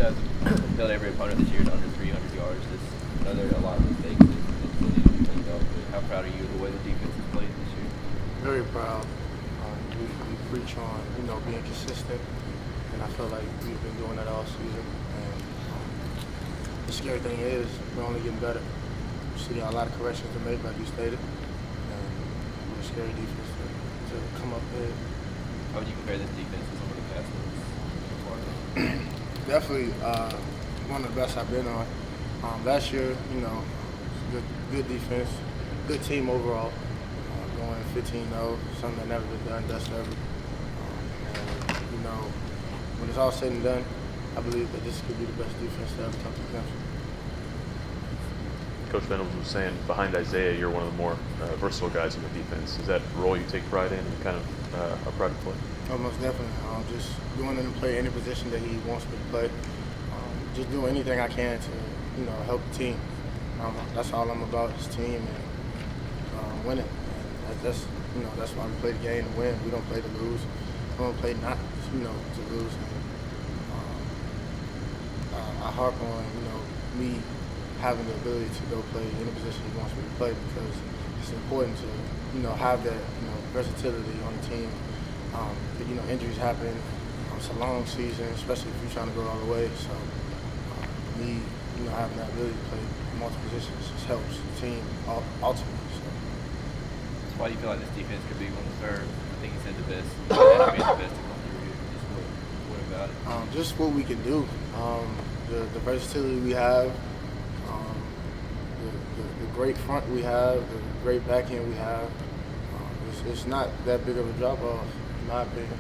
guys have held every opponent this year to under 300 yards. I know there are a lot of mistakes that still need to be cleaned up. But how proud are you of the way the defense has played this year? Very proud. We preach on, being consistent, and I feel like we've been doing that all season. And the scary thing is we're only getting better. We still got a lot of corrections to make, like you stated, and we're a scary defense to come up with. How would you compare this defense to some of the past ones? Definitely one of the best I've been on. Last year, good defense, good team overall. Going 15-0, something that never been done, dust ever. And, when it's all said and done, I believe that this could be the best defense to ever come to Clemson. Coach Venables was saying behind Isaiah, you're one of the more versatile guys in the defense. Is that a role you take pride in and kind of a pride to play? Oh, most definitely. Just going in and play any position that he wants me to play. Just doing anything I can to, help the team. That's all I'm about, is team and winning. And that's why we play the game to win. We don't play to lose. We don't play not, to lose. And, I harp on, me having the ability to go play any position he wants me to play, because it's important to, have that, versatility on the team. Injuries happen. It's a long season, especially if you're trying to go all the way. So, me, having that ability to play multiple positions just helps the team ultimately. So. Why do you feel like this defense could be one of the third? I think you said the best. Being the best to come through here. Just what about it? Just what we can do. The versatility we have, the great front we have, the great back end we have. It's not that big of a drop off, in my opinion.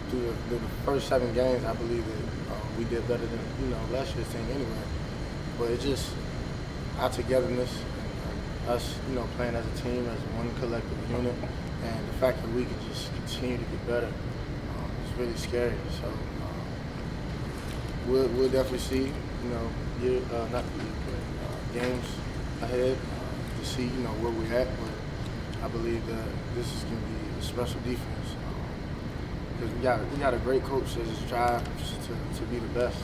Through the first 7 games, I believe that we did better than last year's team anyway. But it's just our togetherness and us, playing as a team, as one collective unit, and the fact that we can just continue to get better. It's really scary. So we'll definitely see, games ahead to see, where we're at. But I believe that this is going to be a special defense, because we got a great coach that just strives to be the best.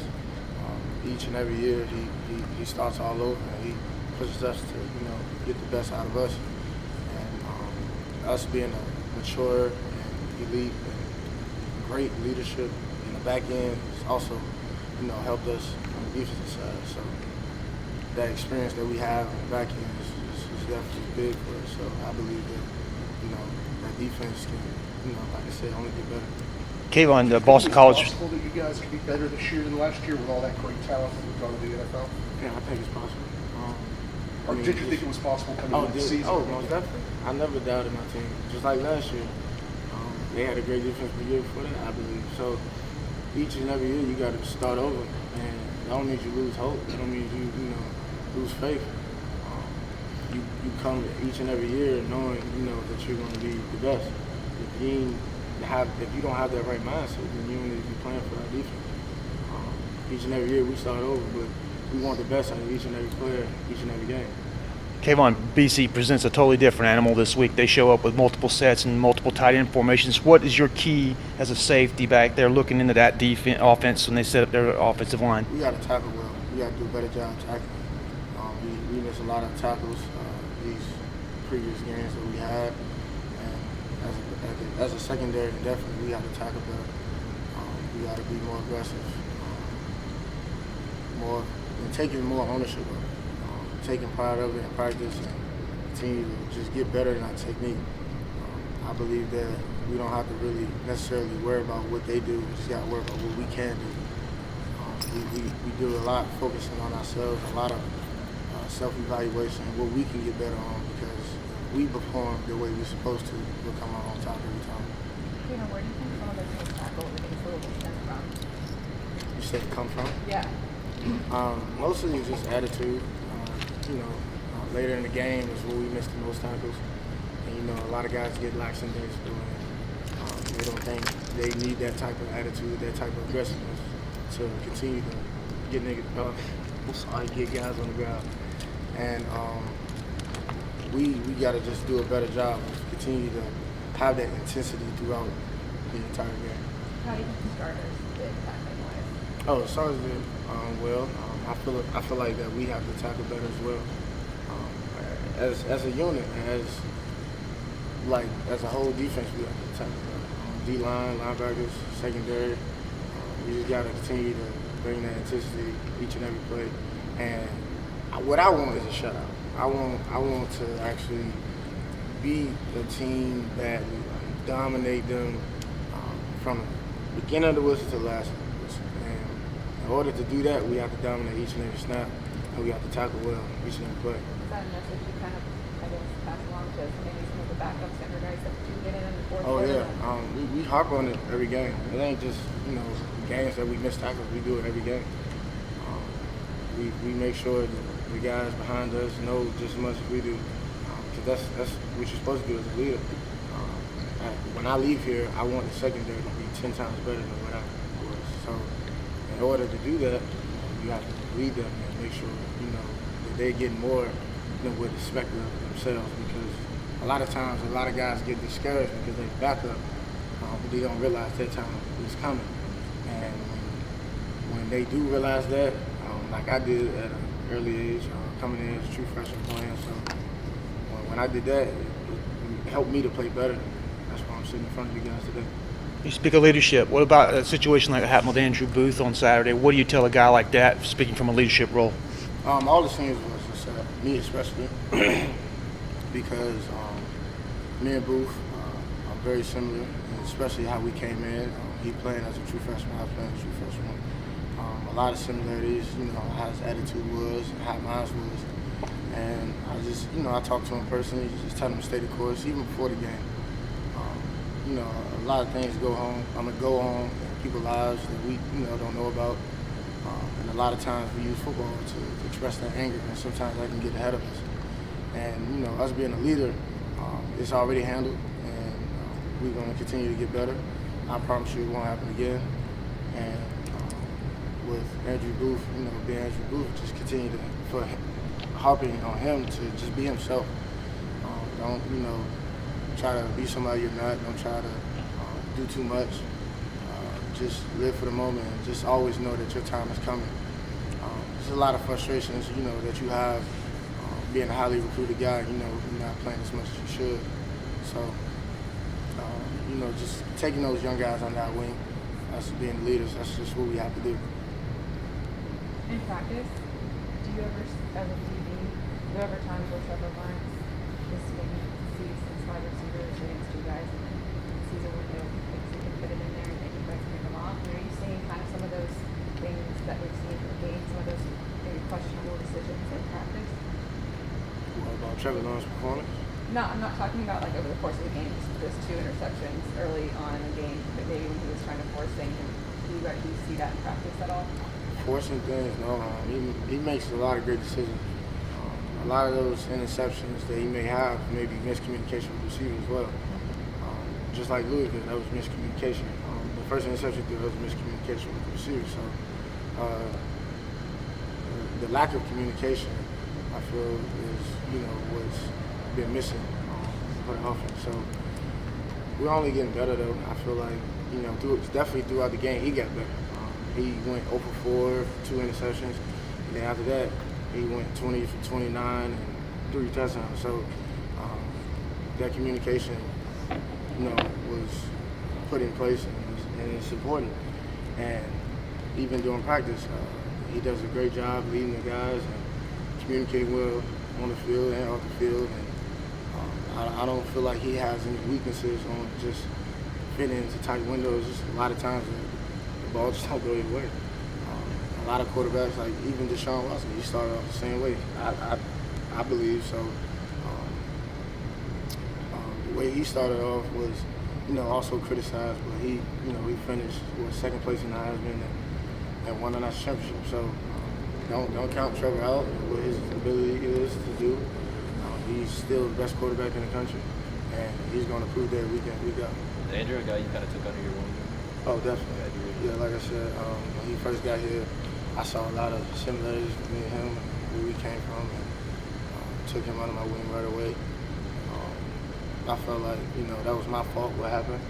Each and every year he starts all over, and he pushes us to get the best out of us. And us being a mature and elite and great leadership in the back end has also helped us on the defensive side. So that experience that we have on the back end is definitely big for us. So I believe that that defense can, like I said, only get better. Kayvon, Boston College. Is it possible that you guys could be better this year than last year with all that great talent that we've gone to the NFL? Yeah, I think it's possible. Or did you think it was possible coming into the season? Oh, most definitely. I never doubted my team. Just like last year, they had a great defense the year before that, I believe. So each and every year you got to start over, and that don't mean you lose hope. That don't mean you lose faith. You come each and every year knowing that you're going to be the best. If you don't have that right mindset, then you don't need to be playing for our defense. Each and every year we start over, but we want the best out of each and every player, each and every game. Kayvon, BC presents a totally different animal this week. They show up with multiple sets and multiple tight end formations. What is your key as a safety back there looking into that offense when they set up their offensive line? We got to tackle well. We got to do a better job tackling. We missed a lot of tackles these previous games that we had. And as a secondary, definitely we got to tackle better. We got to be more aggressive, taking more ownership of it, taking pride of it in practice, and continue to just get better in our technique. I believe that we don't have to really necessarily worry about what they do. We just got to worry about what we can do. We do a lot focusing on ourselves, a lot of self-evaluation, what we can get better on, because we perform the way we're supposed to. We'll come out on top every time. Where do you think some of those things tackle the Louisville stem from? You said come from? Yeah. Mostly just attitude. Later in the game is where we miss the most tackles. And, a lot of guys get lax in their doing. They don't think they need that type of attitude, that type of aggressiveness to continue to get get guys on the ground. And we got to just do a better job of continue to have that intensity throughout the entire game. How do you think the starters did tackling wise? Oh, Sarge did well. I feel like that we have to tackle better as well. As a unit, as a whole defense, we have to tackle better. D-line, linebackers, secondary. We just got to continue to bring that intensity each and every play. And what I want is a shutout. I want to actually be the team that dominate them from the beginning of the whistle to the last of the whistle. And in order to do that, we have to dominate each and every snap, and we have to tackle well each and every play. Is that a message you kind of, I guess, pass along to maybe some of the backups, younger guys that do get in the fourth Oh quarter? yeah, we harp on it every game. It ain't just games that we miss tackles. We do it every game. We make sure that the guys behind us know just as much as we do, because that's what you're supposed to do as a leader. When I leave here, I want the secondary to be 10 times better than what I was. So in order to do that, you have to lead them and make sure that they're getting more than what expected of themselves, because a lot of times a lot of guys get discouraged because they back up, but they don't realize their time is coming. And when they do realize that, like I did at an early age, coming in as a true freshman playing, so when I did that, it helped me to play better. That's why I'm sitting in front of you guys today. You speak of leadership. What about a situation like it happened with Andrew Booth on Saturday? What do you tell a guy like that, speaking from a leadership role? All the seniors was just me especially, because me and Booth are very similar, and especially how we came in. He playing as a true freshman, I was playing as a true freshman. A lot of similarities, how his attitude was, how mine was. And I just, I talked to him personally, just tell him to stay the course, even before the game. A lot of things go home. I'm going to go home in people's lives that we, don't know about. And a lot of times we use football to express that anger, and sometimes that can get ahead of us. And, us being a leader, it's already handled, and we're going to continue to get better. I promise you it won't happen again. And with Andrew Booth, being Andrew Booth, just continue for harping on him to just be himself. Don't, try to be somebody you're not. Don't try to do too much. Just live for the moment and just always know that your time is coming. There's a lot of frustrations, that you have being a highly recruited guy, you're not playing as much as you should. So, just taking those young guys on that wing, that's being leaders, that's just what we have to do. In practice, do you ever, as a DB, do you ever times where Trevor Lawrence is maybe sees some wide receivers against you guys and then sees a window, thinks he can fit it in there and you guys pick them off? And are you seeing kind of some of those things that we've seen in the game, some of those maybe questionable decisions in practice? What about Trevor Lawrence's performance? No, I'm not talking about like over the course of the game, just those 2 interceptions early on in the game, but maybe when he was trying to force things. Do you see that in practice at all? Forcing things, no. He makes a lot of great decisions. A lot of those interceptions that he may have may be miscommunication with receivers as well. Just like Louisville, that was miscommunication. The first interception there was miscommunication with the receiver. So the lack of communication, I feel, is what's been missing for the offense. So we're only getting better though. I feel like definitely throughout the game he got better. He went 0 for 4, 2 interceptions, and then after that he went 20 for 29 and 3 touchdowns. So that communication, was put in place, and it's important. And even during practice, he does a great job leading the guys and communicating well on the field and off the field. And I don't feel like he has any weaknesses on just fitting into tight windows. Just a lot of times the ball just don't go either way. A lot of quarterbacks, like even Deshaun Watson, he started off the same way. I believe so. The way he started off was, also criticized, but he finished with second place in the Heisman and won a national championship. So don't count Trevor out and what his ability is to do. He's still the best quarterback in the country, and he's going to prove that week in, week out. Is Andrew a guy you kind of took under your wing? Oh, definitely. Yeah, like I said, when he first got here, I saw a lot of similarities with me and him, where we came from, and took him under my wing right away. I felt like, that was my fault what happened.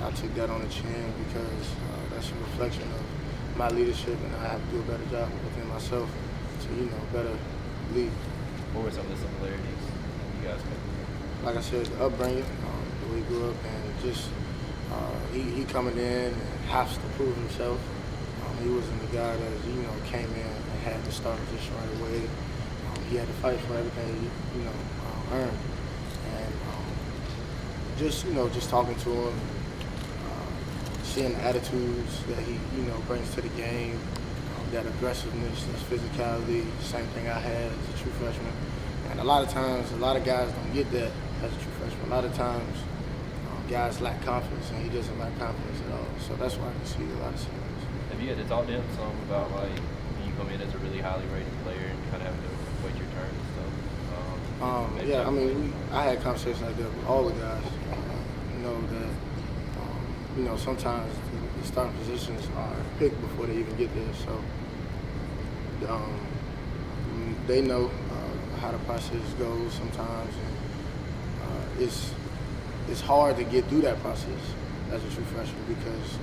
I took that on the chin because that's a reflection of my leadership, and I have to do a better job within myself to, better lead. What were some of the similarities you guys had? Like I said, the upbringing, the way he grew up, and just he coming in and has to prove himself. He wasn't the guy that came in and had the start position right away. He had to fight for everything he earned, and just talking to him, seeing the attitudes that he brings to the game, that aggressiveness, that physicality, same thing I had as a true freshman. And a lot of times, a lot of guys don't get that as a true freshman. A lot of times, guys lack confidence, and he doesn't lack confidence at all. So that's why I can see a lot of similarities. Have you had to talk to him some about like when you come in as a really highly rated player and kind of having to wait your turn and stuff? Maybe Yeah, I talk to him? mean, I had conversations like that with all the guys. Sometimes the starting positions are picked before they even get there. So they know how the process goes sometimes, and it's hard to get through that process as a true freshman because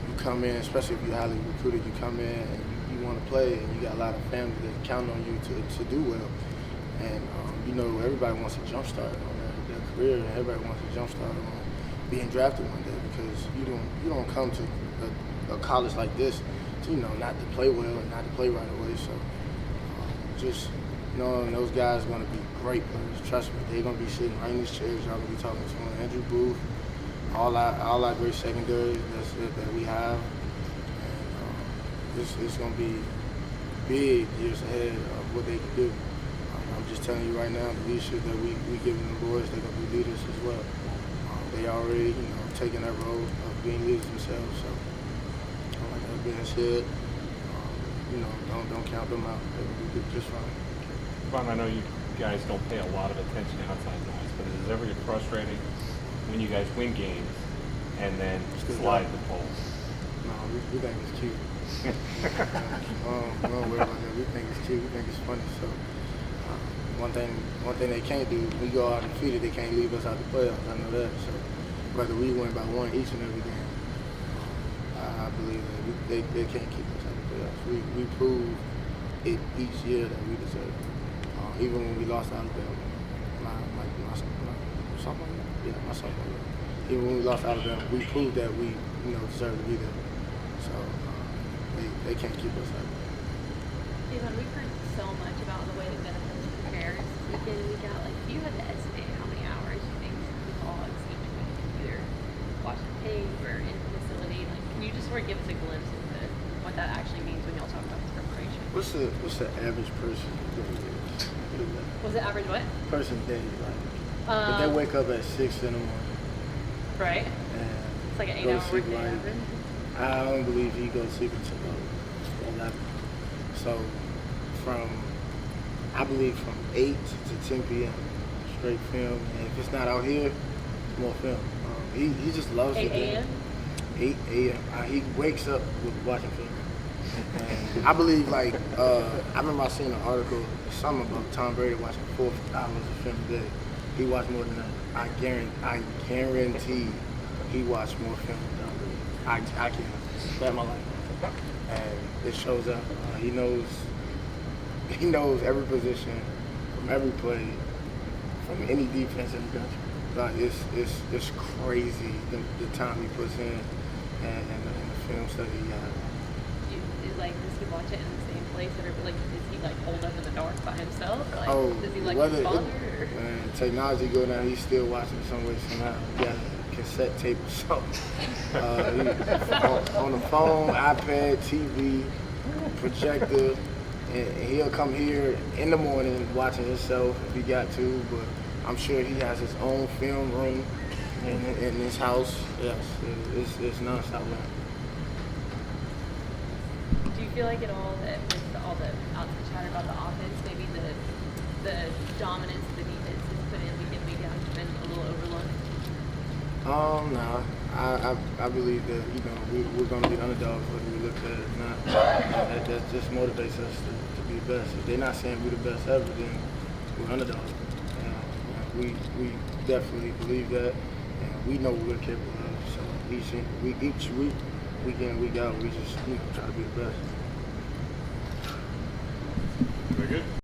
you come in, especially if you're highly recruited, you come in and you want to play, and you got a lot of family that count on you to do well. And everybody wants a jump start on their career, and everybody wants a jump start on being drafted one day because you don't come to a college like this to, not to play well and not to play right away. So just knowing those guys are going to be great players. Trust me, they're going to be sitting right in these chairs. Y'all going to be talking to them. Andrew Booth, all our great secondaries that we have. And it's going to be big years ahead of what they can do. I'm just telling you right now, the leadership that we giving the boys, they're going to be leaders as well. They already, taking that role of being leaders themselves. So, like that being said, don't count them out. They'll do just fine. Ron, I know you guys don't pay a lot of attention to outside noise, but is it ever get frustrating when you guys win games and then slide the polls? No, we think it's cute. We don't worry about that. We think it's cute. We think it's funny. So one thing they can't do, we go out undefeated, they can't leave us out the playoffs. I know that. So whether we win by one each and every game, I believe that they can't keep us out the playoffs. We prove it each year that we deserve it. Even when we lost Alabama, my sophomore year, my sophomore year. Even when we lost Alabama, we proved that we deserve to be there. So they can't keep us out there. Devon, we've heard so much about the way that Benefits prepares week in, week out. Like, if you had to estimate how many hours you think the Dogs each week either watching tape or in the facility, like, can you just sort of give us a glimpse into what that actually means when y'all talk about this preparation? What's the average person day? Was it average what? Person day, like if they wake up at 6 in the morning, Right. and It's like an go to 8-hour sleep workday like, average. I don't believe he goes to sleep until about 11. So I believe from 8 to 10 p.m. straight film, and if it's not out here, more film. He just loves 8 the game. a.m.? 8 a.m. He wakes up with watching film. And I believe, I remember I seen an article, something about Tom Brady watching 4 hours of film a day. He watched more than that. I guarantee he watched more film than Tom Brady. I can bet my life. And it shows up. He knows every position from every play, from any defense in the country. It's crazy the time he puts in and the film study he has. Does he watch it in the same place? Or, does he, hold up in the dark by himself? Does he, whether his father? Man, technology go down, he's still watching it some way, somehow. He got a cassette tape or something. On the phone, iPad, TV, projector. And he'll come here in the morning watching himself if he got to, but I'm sure he has his own film room in his house. Yes, it's nonstop now. Do you feel like at all that with all the outside chatter about the offense, maybe the dominance of the defense is put in week in, week out has been a little overlooked? No. I believe that, we're going to be the underdogs whether we look at it or not. That just motivates us to be the best. If they're not saying we're the best ever, then we're underdogs. We definitely believe that, and we know what we're capable of. So each week week in and week out, we just try to be the best.